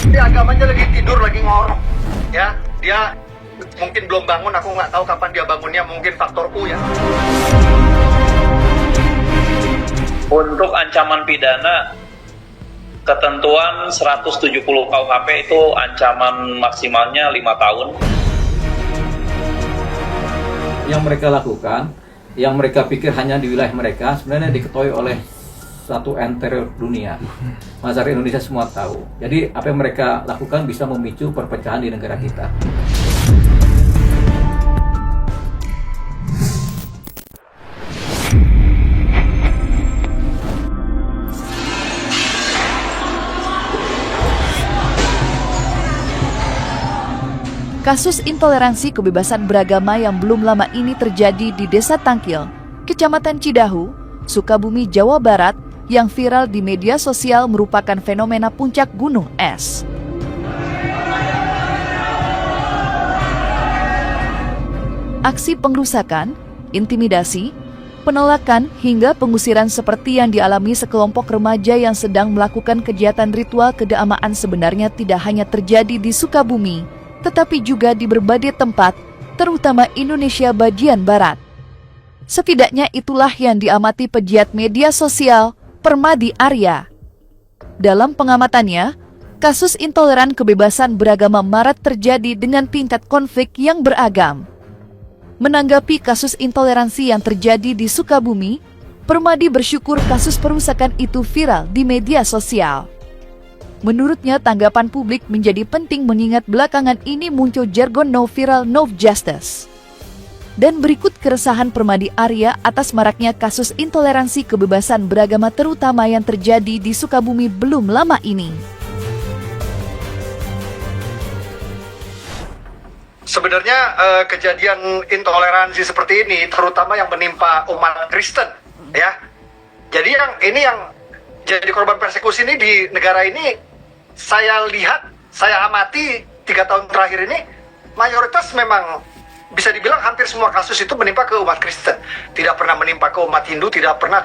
Dia agamanya lagi tidur, lagi ngorok. Ya, dia mungkin belum bangun, aku nggak tahu kapan dia bangunnya, mungkin faktor U ya. Untuk ancaman pidana, ketentuan 170 KUHP itu ancaman maksimalnya 5 tahun. Yang mereka lakukan, yang mereka pikir hanya di wilayah mereka, sebenarnya diketahui oleh satu entero dunia. Masyarakat Indonesia semua tahu. Jadi apa yang mereka lakukan bisa memicu perpecahan di negara kita. Kasus intoleransi kebebasan beragama yang belum lama ini terjadi di Desa Tangkil, Kecamatan Cidahu, Sukabumi, Jawa Barat, yang viral di media sosial merupakan fenomena puncak gunung es. Aksi pengrusakan, intimidasi, penolakan hingga pengusiran seperti yang dialami sekelompok remaja yang sedang melakukan kegiatan ritual keagamaan sebenarnya tidak hanya terjadi di Sukabumi, tetapi juga di berbagai tempat, terutama Indonesia bagian Barat. Setidaknya itulah yang diamati pegiat media sosial, Permadi Arya. Dalam pengamatannya, kasus intoleran kebebasan beragama marak terjadi dengan tingkat konflik yang beragam. Menanggapi kasus intoleransi yang terjadi di Sukabumi, Permadi bersyukur kasus perusakan itu viral di media sosial. Menurutnya, tanggapan publik menjadi penting mengingat belakangan ini muncul jargon no viral, no justice. Dan berikut keresahan Permadi Arya atas maraknya kasus intoleransi kebebasan beragama terutama yang terjadi di Sukabumi belum lama ini. Sebenarnya kejadian intoleransi seperti ini, terutama yang menimpa umat Kristen, ya. Jadi yang jadi korban persekusi ini di negara ini, saya lihat, saya amati 3 tahun terakhir ini, mayoritas memang bisa dibilang hampir semua kasus itu menimpa ke umat Kristen. Tidak pernah menimpa ke umat Hindu, tidak pernah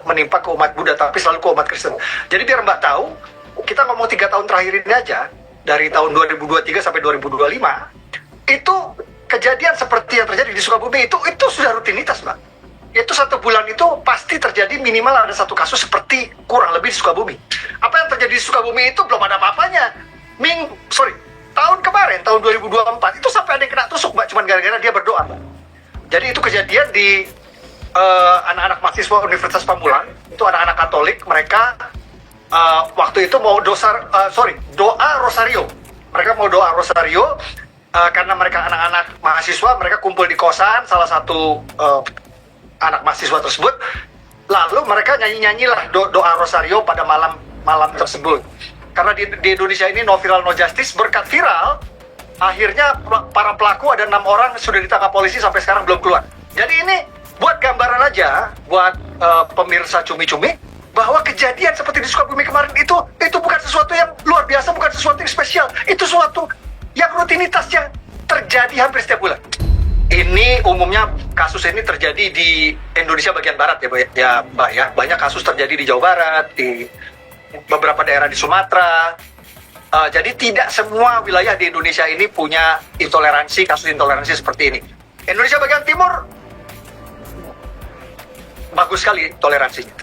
menimpa ke umat Buddha, tapi selalu ke umat Kristen. Jadi biar Mbak tahu, kita ngomong 3 tahun terakhir ini aja, dari tahun 2023 sampai 2025, itu kejadian seperti yang terjadi di Sukabumi itu sudah rutinitas, Mbak. Itu 1 bulan itu pasti terjadi minimal ada 1 kasus seperti kurang lebih di Sukabumi. Apa yang terjadi di Sukabumi itu belum ada apa-apanya. Tahun kemarin, tahun 2024, itu sampai ada yang kena tusuk, Mbak, cuman gara-gara dia berdoa, Mbak. Jadi itu kejadian di anak-anak mahasiswa Universitas Pamulang, itu anak-anak Katolik, mereka waktu itu mau doa rosario. Mereka mau doa rosario, karena mereka anak-anak mahasiswa, mereka kumpul di kosan salah satu anak mahasiswa tersebut, lalu mereka nyanyi-nyanyilah doa rosario pada malam tersebut. Karena di Indonesia ini no viral no justice, berkat viral, akhirnya para pelaku ada 6 orang sudah ditangkap polisi sampai sekarang belum keluar. Jadi ini buat gambaran aja, buat pemirsa cumi-cumi, bahwa kejadian seperti di Sukabumi kemarin itu bukan sesuatu yang luar biasa, bukan sesuatu yang spesial, itu sesuatu yang rutinitas yang terjadi hampir setiap bulan. Ini umumnya kasus ini terjadi di Indonesia bagian Barat ya Mbak ya. Banyak kasus terjadi di Jawa Barat, di beberapa daerah di Sumatera. Jadi tidak semua wilayah di Indonesia ini punya kasus intoleransi seperti ini. Indonesia bagian timur bagus sekali toleransinya.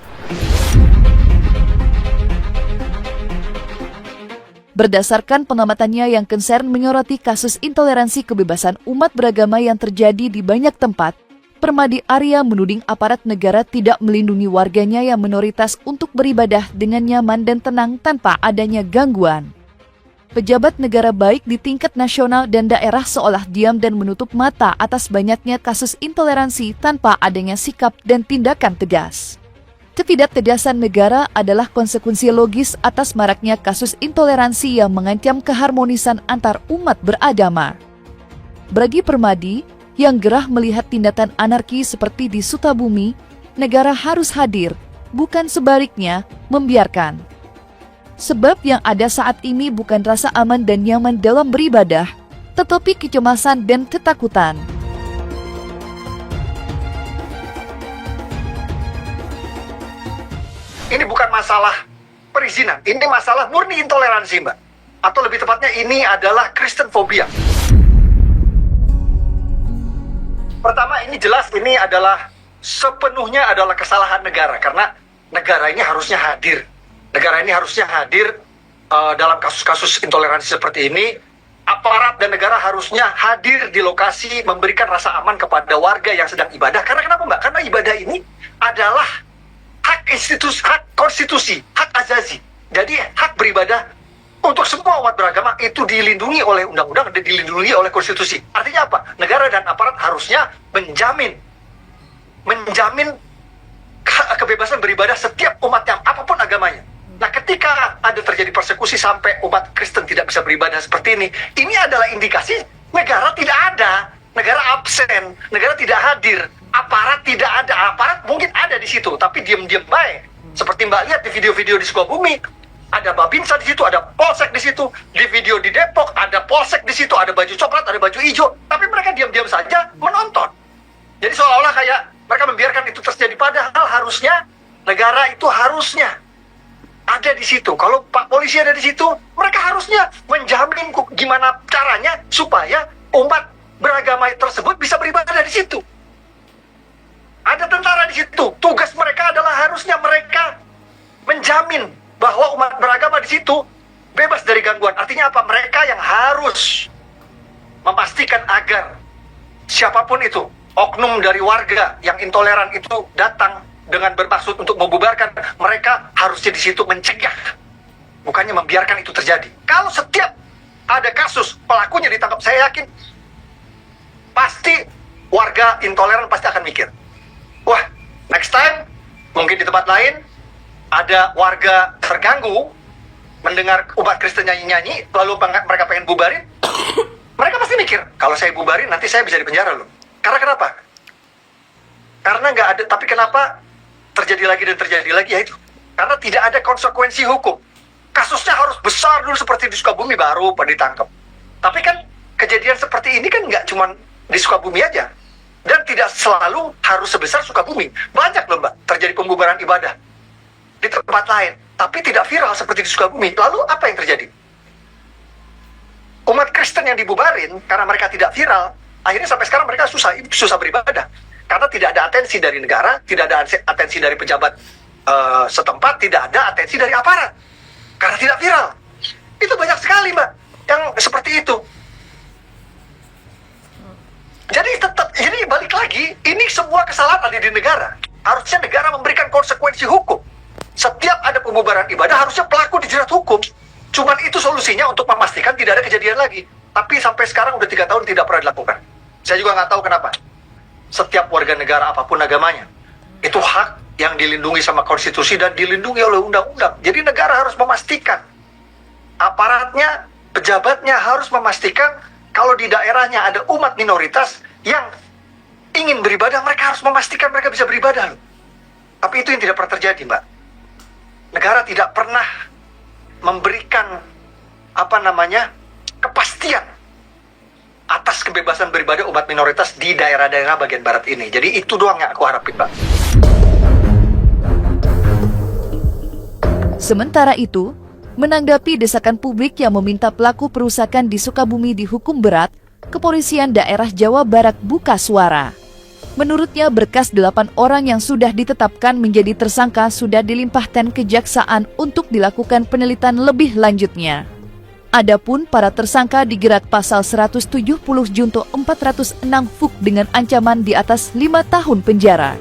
Berdasarkan pengamatannya yang concern menyoroti kasus intoleransi kebebasan umat beragama yang terjadi di banyak tempat, Permadi Arya menuding aparat negara tidak melindungi warganya yang minoritas untuk beribadah dengan nyaman dan tenang tanpa adanya gangguan. Pejabat negara baik di tingkat nasional dan daerah seolah diam dan menutup mata atas banyaknya kasus intoleransi tanpa adanya sikap dan tindakan tegas. Ketidaktegasan negara adalah konsekuensi logis atas maraknya kasus intoleransi yang mengancam keharmonisan antar umat beragama. Bagi Permadi, yang gerah melihat tindakan anarki seperti di Sukabumi, negara harus hadir, bukan sebaliknya membiarkan. Sebab yang ada saat ini bukan rasa aman dan nyaman dalam beribadah, tetapi kecemasan dan ketakutan. Ini bukan masalah perizinan, ini masalah murni intoleransi, Mbak. atau lebih tepatnya ini adalah Kristen fobia. Pertama, ini jelas ini adalah sepenuhnya adalah kesalahan negara, karena negara ini harusnya hadir. Negara ini harusnya hadir dalam kasus-kasus intoleransi seperti ini. Aparat dan negara harusnya hadir di lokasi, memberikan rasa aman kepada warga yang sedang ibadah. Karena kenapa, Mbak? Karena ibadah ini adalah hak konstitusi, hak azazi. Jadi hak beribadah untuk semua umat beragama itu dilindungi oleh undang-undang dan dilindungi oleh konstitusi. Artinya apa? Negara dan aparat harusnya menjamin kebebasan beribadah setiap umat yang apapun agamanya. Nah, ketika ada terjadi persekusi sampai umat Kristen tidak bisa beribadah seperti ini adalah indikasi negara tidak ada, negara absen, negara tidak hadir, aparat tidak ada. Aparat mungkin ada di situ, tapi diam-diam baik. Seperti Mbak lihat di video-video di Sukabumi, ada Babinsa di situ, ada Polsek di situ. Di video di Depok ada Polsek di situ, ada baju coklat, ada baju hijau. Tapi mereka diam-diam saja menonton. Jadi seolah-olah kayak mereka membiarkan itu terjadi. Padahal harusnya negara itu harusnya ada di situ. Kalau Pak Polisi ada di situ, mereka harusnya menjamin gimana caranya supaya umat beragama tersebut bisa beribadah di situ. Ada tentara di situ. Tugas mereka adalah harusnya mereka menjamin bahwa umat beragama di situ bebas dari gangguan. Artinya apa? Mereka yang harus memastikan agar siapapun itu, oknum dari warga yang intoleran itu datang dengan bermaksud untuk membubarkan, mereka harusnya di situ mencegah, bukannya membiarkan itu terjadi. Kalau setiap ada kasus pelakunya ditangkap, saya yakin pasti warga intoleran pasti akan mikir, wah, next time mungkin di tempat lain ada warga terganggu mendengar umat Kristen nyanyi-nyanyi, lalu mereka pengen bubarin, mereka pasti mikir, kalau saya bubarin nanti saya bisa dipenjara loh. Karena kenapa? Karena nggak ada, tapi kenapa terjadi lagi dan terjadi lagi? Ya itu, karena tidak ada konsekuensi hukum. Kasusnya harus besar dulu seperti di Sukabumi baru ditangkap. Tapi kan kejadian seperti ini kan nggak cuma di Sukabumi aja, dan tidak selalu harus sebesar Sukabumi. Banyak loh, Mbak, terjadi pembubaran ibadah di tempat lain, tapi tidak viral seperti di Sukabumi. Lalu apa yang terjadi? Umat Kristen yang dibubarin karena mereka tidak viral, akhirnya sampai sekarang mereka susah beribadah. Karena tidak ada atensi dari negara, tidak ada atensi dari pejabat setempat, tidak ada atensi dari aparat. Karena tidak viral. Itu banyak sekali, Mbak, yang seperti itu. Jadi tetap, ini balik lagi, ini semua kesalahan ada di negara. Harusnya negara memberikan konsekuensi hukum. Setiap ada pembubaran ibadah, harusnya pelaku dijerat hukum. Cuman itu solusinya untuk memastikan tidak ada kejadian lagi. Tapi sampai sekarang udah 3 tahun tidak pernah dilakukan. Saya juga nggak tahu kenapa. Setiap warga negara apapun agamanya, itu hak yang dilindungi sama konstitusi dan dilindungi oleh undang-undang. Jadi negara harus memastikan, aparatnya, pejabatnya harus memastikan kalau di daerahnya ada umat minoritas yang ingin beribadah, mereka harus memastikan mereka bisa beribadah. Tapi itu yang tidak pernah terjadi, Mbak. Negara tidak pernah memberikan kepastian atas kebebasan beribadah umat minoritas di daerah-daerah bagian barat ini. Jadi itu doang yang aku harapin, Mbak. Sementara itu, menanggapi desakan publik yang meminta pelaku perusakan di Sukabumi dihukum berat, Kepolisian Daerah Jawa Barat buka suara. Menurutnya, berkas 8 orang yang sudah ditetapkan menjadi tersangka sudah dilimpahkan kejaksaan untuk dilakukan penelitian lebih lanjutnya. Adapun para tersangka dijerat pasal 170 junto 406 FUK dengan ancaman di atas 5 tahun penjara.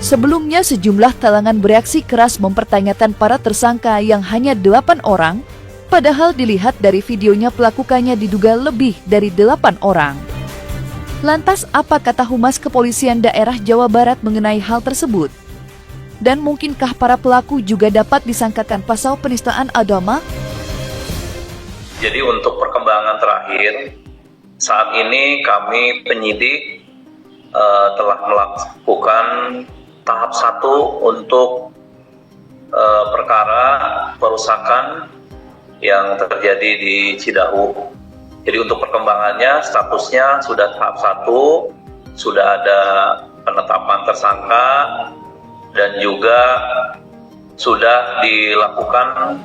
Sebelumnya, sejumlah kalangan bereaksi keras mempertanyakan para tersangka yang hanya 8 orang, padahal dilihat dari videonya pelakunya diduga lebih dari 8 orang. Lantas apa kata Humas Kepolisian Daerah Jawa Barat mengenai hal tersebut? Dan mungkinkah para pelaku juga dapat disangkakan pasal penistaan agama? Jadi untuk perkembangan terakhir, saat ini kami penyidik telah melakukan tahap 1 untuk perkara perusakan yang terjadi di Cidahu. Jadi untuk perkembangannya, statusnya sudah tahap 1, sudah ada penetapan tersangka, dan juga sudah dilakukan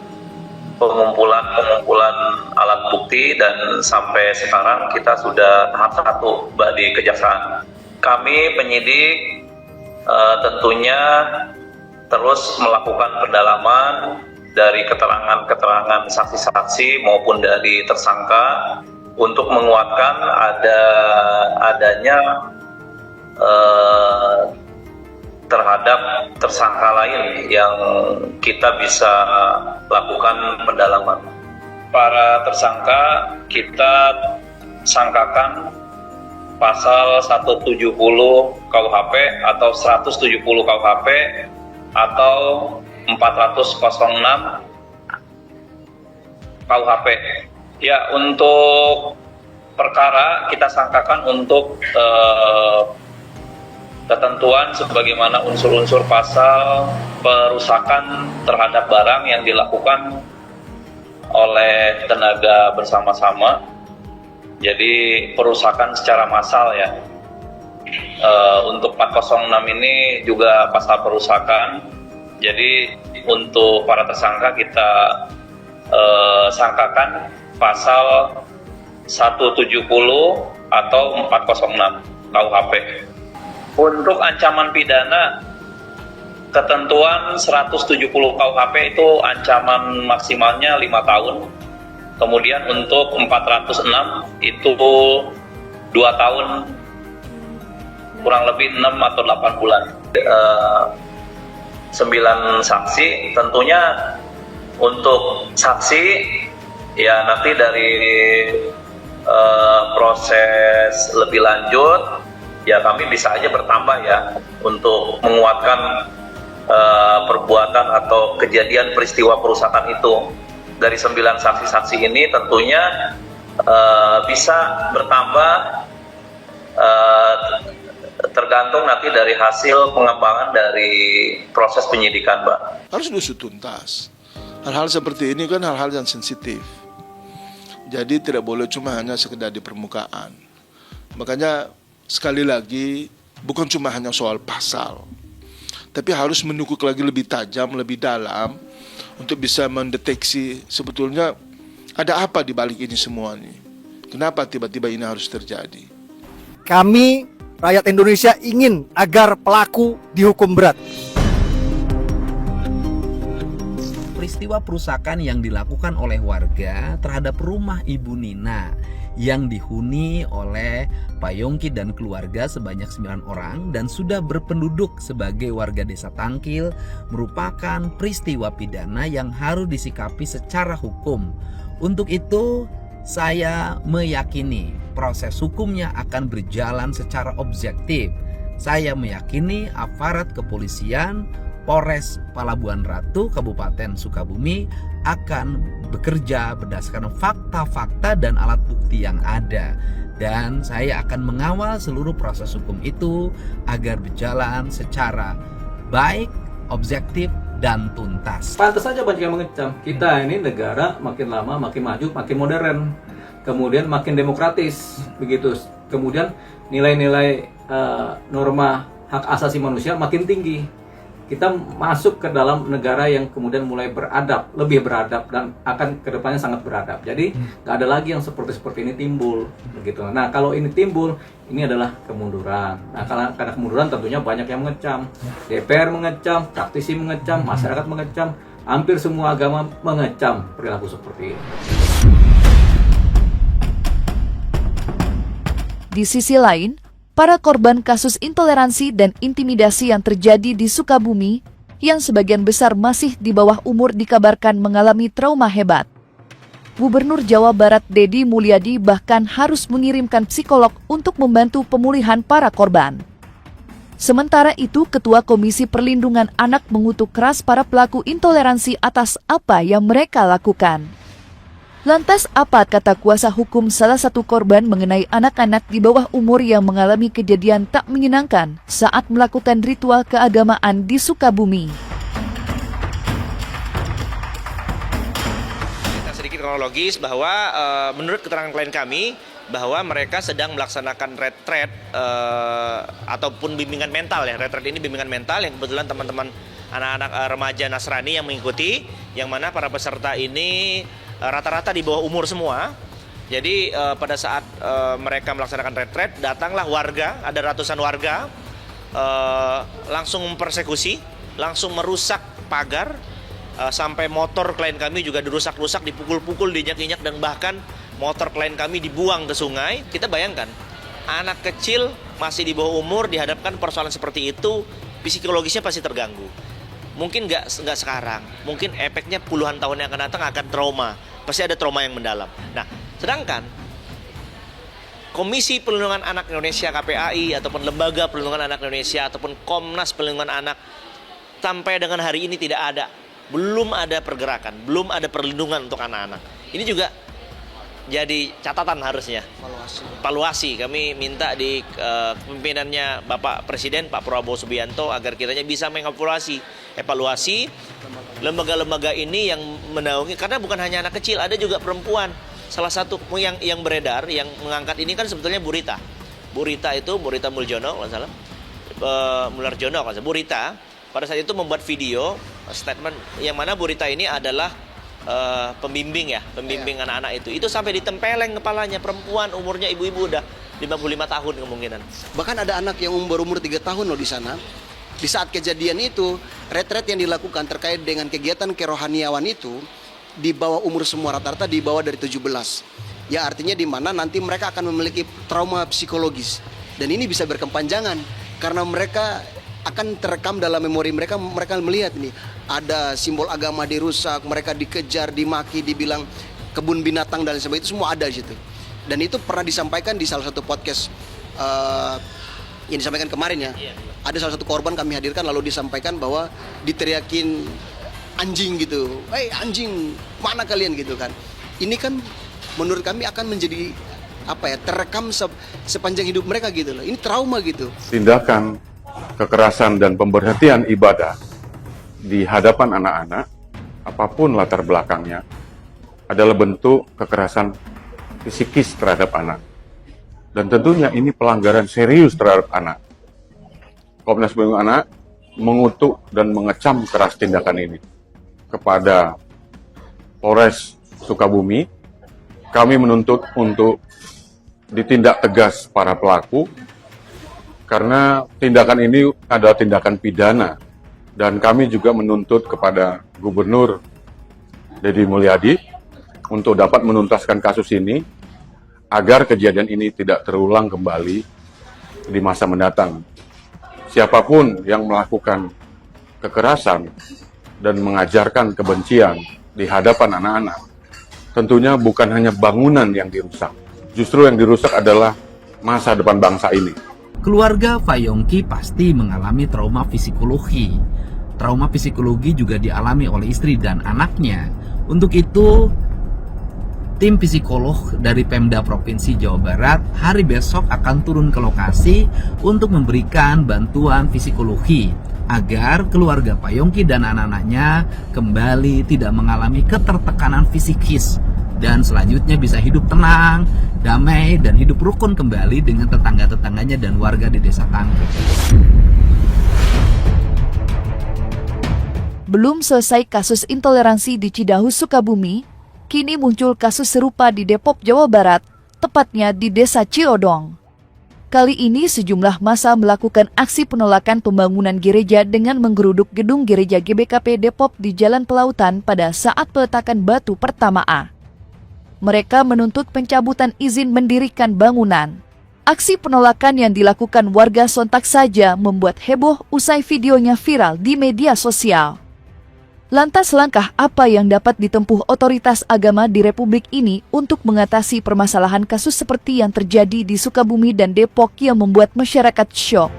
pengumpulan alat bukti, dan sampai sekarang kita sudah tahap 1 Mbak di Kejaksaan. Kami penyidik tentunya terus melakukan pendalaman dari keterangan-keterangan saksi-saksi maupun dari tersangka untuk menguatkan adanya terhadap tersangka lain yang kita bisa lakukan pendalaman. Para tersangka kita sangkakan pasal 170 KUHP atau 170 KUHP atau 406 KUHP. Ya, untuk perkara kita sangkakan untuk ketentuan sebagaimana unsur-unsur pasal perusakan terhadap barang yang dilakukan oleh tenaga bersama-sama. Jadi perusakan secara massal ya. Untuk 406 ini juga pasal perusakan. Jadi untuk para tersangka kita sangkakan pasal 170 atau 406 KUHP. Untuk ancaman pidana, ketentuan 170 KUHP itu ancaman maksimalnya 5 tahun. Kemudian untuk 406 itu 2 tahun, kurang lebih 6 atau 8 bulan. 9 saksi, tentunya untuk saksi ya nanti dari proses lebih lanjut ya kami bisa aja bertambah ya untuk menguatkan perbuatan atau kejadian peristiwa perusakan itu. Dari 9 saksi-saksi ini tentunya bisa bertambah tergantung nanti dari hasil pengembangan dari proses penyidikan, Mbak. Harus diusut tuntas. Hal-hal seperti ini kan hal-hal yang sensitif. Jadi tidak boleh cuma hanya sekedar di permukaan. Makanya sekali lagi bukan cuma hanya soal pasal, tapi harus menukuk lagi lebih tajam, lebih dalam untuk bisa mendeteksi sebetulnya ada apa di balik ini semua nih. Kenapa tiba-tiba ini harus terjadi? Kami rakyat Indonesia ingin agar pelaku dihukum berat. Peristiwa perusakan yang dilakukan oleh warga terhadap rumah Ibu Nina yang dihuni oleh Pak Yongki dan keluarga sebanyak 9 orang dan sudah berpenduduk sebagai warga desa Tangkil merupakan peristiwa pidana yang harus disikapi secara hukum. Untuk itu saya meyakini proses hukumnya akan berjalan secara objektif. Saya meyakini aparat kepolisian Polres Palabuhan Ratu Kabupaten Sukabumi akan bekerja berdasarkan fakta-fakta dan alat bukti yang ada. Dan saya akan mengawal seluruh proses hukum itu agar berjalan secara baik, objektif, dan tuntas. Pantas saja banyak yang mengecam. Kita ini negara makin lama makin maju, makin modern, kemudian makin demokratis, begitu. Kemudian nilai-nilai norma hak asasi manusia makin tinggi. Kita masuk ke dalam negara yang kemudian mulai beradab, lebih beradab dan akan kedepannya sangat beradab. Jadi nggak ada lagi yang seperti ini timbul, begitu. Nah kalau ini timbul, ini adalah kemunduran. Nah karena kemunduran tentunya banyak yang mengecam, DPR mengecam, praktisi mengecam, masyarakat mengecam, hampir semua agama mengecam perilaku seperti ini. Di sisi lain, para korban kasus intoleransi dan intimidasi yang terjadi di Sukabumi, yang sebagian besar masih di bawah umur dikabarkan mengalami trauma hebat. Gubernur Jawa Barat Deddy Mulyadi bahkan harus mengirimkan psikolog untuk membantu pemulihan para korban. Sementara itu, Ketua Komisi Perlindungan Anak mengutuk keras para pelaku intoleransi atas apa yang mereka lakukan. Lantas apa kata kuasa hukum salah satu korban mengenai anak-anak di bawah umur yang mengalami kejadian tak menyenangkan saat melakukan ritual keagamaan di Sukabumi? Sedikit kronologis bahwa menurut keterangan klien kami bahwa mereka sedang melaksanakan retret ataupun bimbingan mental ya. Retret ini bimbingan mental yang kebetulan teman-teman anak-anak remaja Nasrani yang mengikuti, yang mana para peserta ini rata-rata di bawah umur semua. Jadi pada saat mereka melaksanakan retret, datanglah warga, ada ratusan warga, langsung mempersekusi, langsung merusak pagar, sampai motor klien kami juga dirusak-rusak, dipukul-pukul, dinyak-inyak, dan bahkan motor klien kami dibuang ke sungai. Kita bayangkan, anak kecil masih di bawah umur dihadapkan persoalan seperti itu, psikologisnya pasti terganggu. Mungkin nggak sekarang, mungkin efeknya puluhan tahun yang akan datang akan trauma, pasti ada trauma yang mendalam. Nah, sedangkan Komisi Perlindungan Anak Indonesia KPAI ataupun Lembaga Perlindungan Anak Indonesia ataupun Komnas Perlindungan Anak sampai dengan hari ini tidak ada, belum ada pergerakan, belum ada perlindungan untuk anak-anak. Ini juga jadi catatan harusnya. Evaluasi. Kami minta di kepemimpinannya Bapak Presiden Pak Prabowo Subianto agar kiranya bisa mengevaluasi lembaga-lembaga ini yang menaungi, karena bukan hanya anak kecil, ada juga perempuan. Salah satu yang beredar, yang mengangkat ini kan sebetulnya Bu Rita. Bu Rita Muljono, kalau salah, Mularjono, kalau salah. Bu Rita pada saat itu membuat video statement yang mana Bu Rita ini adalah pembimbing anak-anak itu sampai ditempeleng kepalanya, perempuan, umurnya ibu-ibu udah 55 tahun kemungkinan. Bahkan ada anak yang berumur 3 tahun loh di sana. Di saat kejadian itu, retret yang dilakukan terkait dengan kegiatan kerohaniawan itu di bawah umur semua, rata-rata di bawah dari 17. Ya artinya di mana nanti mereka akan memiliki trauma psikologis. Dan ini bisa berkepanjangan karena mereka akan terekam dalam memori mereka melihat ini ada simbol agama dirusak, mereka dikejar, dimaki, dibilang kebun binatang dan sebagainya, itu semua ada di situ. Dan itu pernah disampaikan di salah satu podcast yang disampaikan kemarin ya. Ada salah satu korban kami hadirkan lalu disampaikan bahwa diteriakin anjing gitu, anjing mana kalian gitu kan. Ini kan menurut kami akan menjadi terekam sepanjang hidup mereka gitu loh. Ini trauma gitu. Tindakan kekerasan dan pemberhentian ibadah di hadapan anak-anak, apapun latar belakangnya, adalah bentuk kekerasan psikis terhadap anak. Dan tentunya ini pelanggaran serius terhadap anak. Komnas Perlindungan Anak mengutuk dan mengecam keras tindakan ini. Kepada Polres Sukabumi, kami menuntut untuk ditindak tegas para pelaku, karena tindakan ini adalah tindakan pidana. Dan kami juga menuntut kepada Gubernur Deddy Mulyadi untuk dapat menuntaskan kasus ini agar kejadian ini tidak terulang kembali di masa mendatang. Siapapun yang melakukan kekerasan dan mengajarkan kebencian di hadapan anak-anak, tentunya bukan hanya bangunan yang dirusak. Justru yang dirusak adalah masa depan bangsa ini. Keluarga Pak Yongki pasti mengalami trauma psikologi. Trauma psikologi juga dialami oleh istri dan anaknya. Untuk itu, tim psikolog dari Pemda Provinsi Jawa Barat hari besok akan turun ke lokasi untuk memberikan bantuan psikologi agar keluarga Pak Yongki dan anak-anaknya kembali tidak mengalami ketertekanan psikis dan selanjutnya bisa hidup tenang, damai, dan hidup rukun kembali dengan tetangga-tetangganya dan warga di Desa Tangguh. Belum selesai kasus intoleransi di Cidahu, Sukabumi, kini muncul kasus serupa di Depok, Jawa Barat, tepatnya di Desa Ciodong. Kali ini sejumlah massa melakukan aksi penolakan pembangunan gereja dengan menggeruduk gedung gereja GBKP Depok di Jalan Pelautan pada saat peletakan batu pertama A. Mereka menuntut pencabutan izin mendirikan bangunan. Aksi penolakan yang dilakukan warga sontak saja membuat heboh usai videonya viral di media sosial. Lantas langkah apa yang dapat ditempuh otoritas agama di Republik ini untuk mengatasi permasalahan kasus seperti yang terjadi di Sukabumi dan Depok yang membuat masyarakat syok?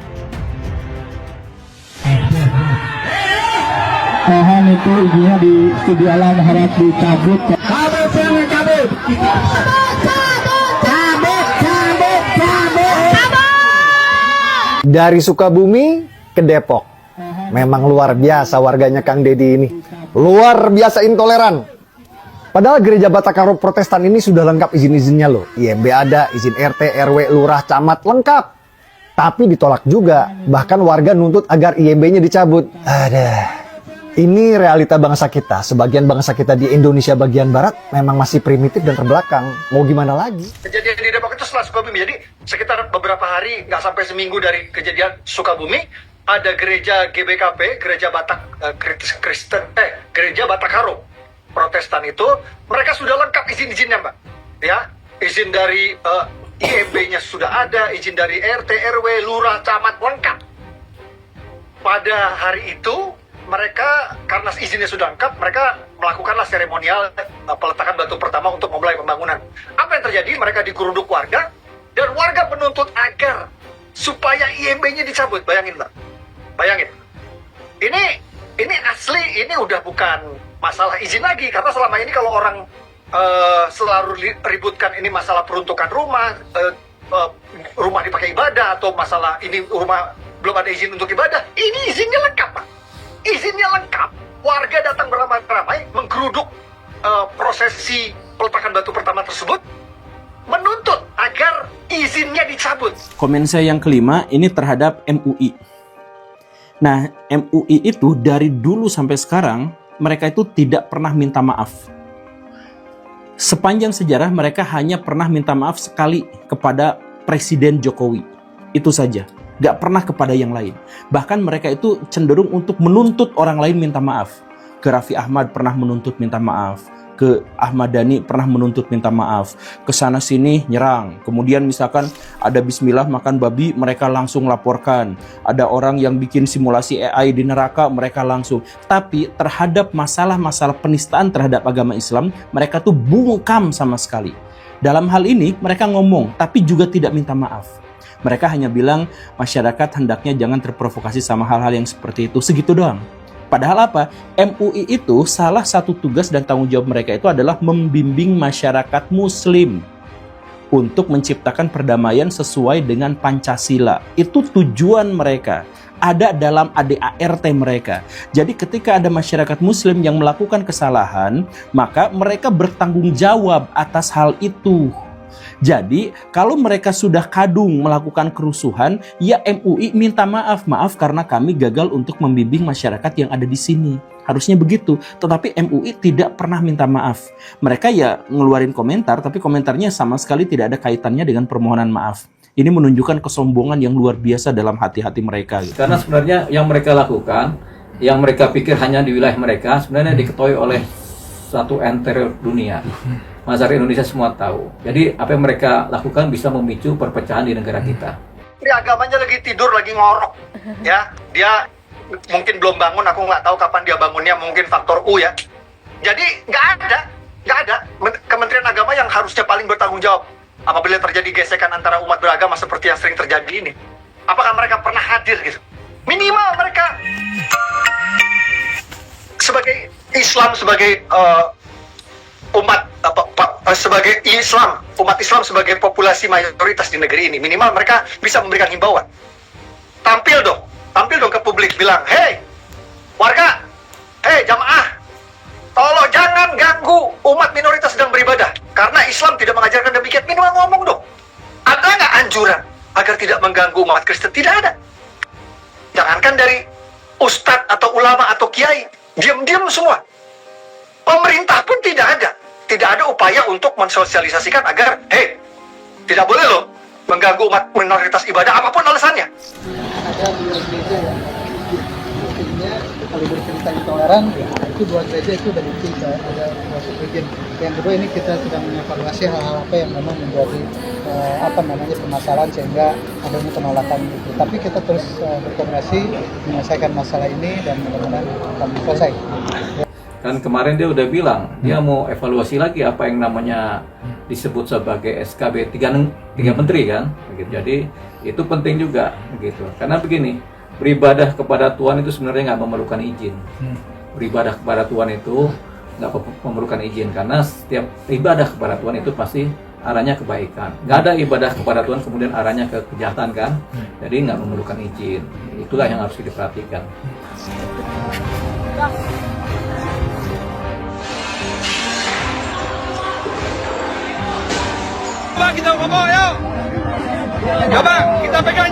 Mohon itu izinnya di studio alam harap dicabut. Dari Sukabumi ke Depok. Memang luar biasa warganya Kang Deddy ini. Luar biasa intoleran. Padahal gereja Batakaro Protestan ini sudah lengkap izin-izinnya loh. IMB ada, izin RT, RW, lurah, camat, lengkap. Tapi ditolak juga. Bahkan warga nuntut agar IMB-nya dicabut. Ada. Ini realita bangsa kita. Sebagian bangsa kita di Indonesia bagian barat memang masih primitif dan terbelakang. Mau gimana lagi? Kejadian di Depok itu setelah Sukabumi. Jadi sekitar beberapa hari, nggak sampai seminggu dari kejadian Sukabumi, ada gereja GBKP, gereja Batak gereja Batak Karo Protestan itu, mereka sudah lengkap izin-izinnya, Mbak. Ya, izin dari IEB-nya sudah ada, izin dari RT, RW, lurah, camat, lengkap. Pada hari itu mereka, karena izinnya sudah lengkap, mereka melakukanlah seremonial peletakan batu pertama untuk memulai pembangunan. Apa yang terjadi? Mereka digeruduk warga, dan warga menuntut agar supaya IMB-nya dicabut. Bayangin, Mbak. Bayangin. Ini asli, ini udah bukan masalah izin lagi, karena selama ini kalau orang selalu ributkan ini masalah peruntukan rumah, rumah dipakai ibadah, atau masalah ini rumah belum ada izin untuk ibadah, ini izinnya lengkap, Pak. Izinnya lengkap, warga datang beramai-ramai menggeruduk prosesi peletakan batu pertama tersebut, menuntut agar izinnya dicabut. Komen saya yang kelima ini terhadap MUI. Nah, MUI itu dari dulu sampai sekarang mereka itu tidak pernah minta maaf. Sepanjang sejarah mereka hanya pernah minta maaf sekali kepada Presiden Jokowi. Itu saja. Gak pernah kepada yang lain. Bahkan mereka itu cenderung untuk menuntut orang lain minta maaf. Ke Raffi Ahmad pernah menuntut minta maaf. Ke Ahmad Dhani pernah menuntut minta maaf. Ke sana sini nyerang. Kemudian misalkan ada bismillah makan babi, mereka langsung laporkan. Ada orang yang bikin simulasi AI di neraka, mereka langsung. Tapi terhadap masalah-masalah penistaan terhadap agama Islam, mereka tuh bungkam sama sekali. Dalam hal ini mereka ngomong, tapi juga tidak minta maaf. Mereka hanya bilang masyarakat hendaknya jangan terprovokasi sama hal-hal yang seperti itu. Segitu doang. Padahal apa? MUI itu salah satu tugas dan tanggung jawab mereka itu adalah membimbing masyarakat muslim untuk menciptakan perdamaian sesuai dengan Pancasila. Itu tujuan mereka. Ada dalam ADART mereka. Jadi ketika ada masyarakat muslim yang melakukan kesalahan, maka mereka bertanggung jawab atas hal itu. Jadi, kalau mereka sudah kadung melakukan kerusuhan, ya MUI minta maaf. Maaf karena kami gagal untuk membimbing masyarakat yang ada di sini. Harusnya begitu. Tetapi MUI tidak pernah minta maaf. Mereka ya ngeluarin komentar, tapi komentarnya sama sekali tidak ada kaitannya dengan permohonan maaf. Ini menunjukkan kesombongan yang luar biasa dalam hati-hati mereka. Karena sebenarnya yang mereka lakukan, yang mereka pikir hanya di wilayah mereka, sebenarnya diketahui oleh satu entire dunia. Masyarakat Indonesia semua tahu. Jadi apa yang mereka lakukan bisa memicu perpecahan di negara kita. Ini agamanya lagi tidur, lagi ngorok. Ya, dia mungkin belum bangun, aku nggak tahu kapan dia bangunnya, mungkin faktor U ya. Jadi nggak ada Kementerian Agama yang harusnya paling bertanggung jawab apabila terjadi gesekan antara umat beragama seperti yang sering terjadi ini. Apakah mereka pernah hadir gitu? Minimal mereka sebagai Islam, sebagai umat Islam sebagai populasi mayoritas di negeri ini, minimal mereka bisa memberikan himbauan. Tampil dong ke publik, bilang, hey warga, hey jamaah, tolong jangan ganggu umat minoritas sedang beribadah, karena Islam tidak mengajarkan demikian. Minimal ngomong dong. Ada nggak anjuran agar tidak mengganggu umat Kristen? Tidak ada. Jangankan dari ustadz atau ulama atau kiai, diam-diam semua. Pemerintah pun tidak ada upaya untuk mensosialisasikan agar, tidak boleh loh mengganggu umat minoritas ibadah apapun alasannya. Ada dua gereja yang buktinya kalau bercerita intoleran itu dua gereja itu udah bukti ada masuk izin. Yang kedua ini kita sedang mengevaluasi hal-hal apa yang memang menjadi permasalahan sehingga adanya penolakan itu. Tapi kita terus berkoordinasi menyelesaikan masalah ini dan mudah-mudahan akan selesai. Kan kemarin dia udah bilang dia mau evaluasi lagi apa yang namanya disebut sebagai SKB 3 menteri kan begitu. Jadi itu penting juga begitu, karena begini, beribadah kepada Tuhan itu sebenarnya nggak memerlukan izin. Beribadah kepada Tuhan itu nggak memerlukan izin, karena setiap ibadah kepada Tuhan itu pasti arahnya kebaikan. Nggak ada ibadah kepada Tuhan kemudian arahnya ke kejahatan kan. Jadi nggak memerlukan izin. Itulah yang harus diperhatikan. Kita ngomong, yuk! Kabar, kita pegang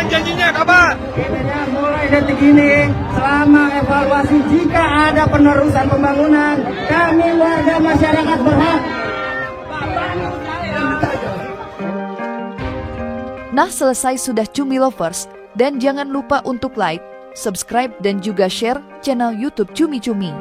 janjinya, kabar. Intinya mulai detik ini, selama evaluasi jika ada penerusan pembangunan, kami warga masyarakat berhak. Nah, selesai sudah Cumi Lovers, dan jangan lupa untuk like, subscribe, dan juga share channel YouTube Cumi Cumi.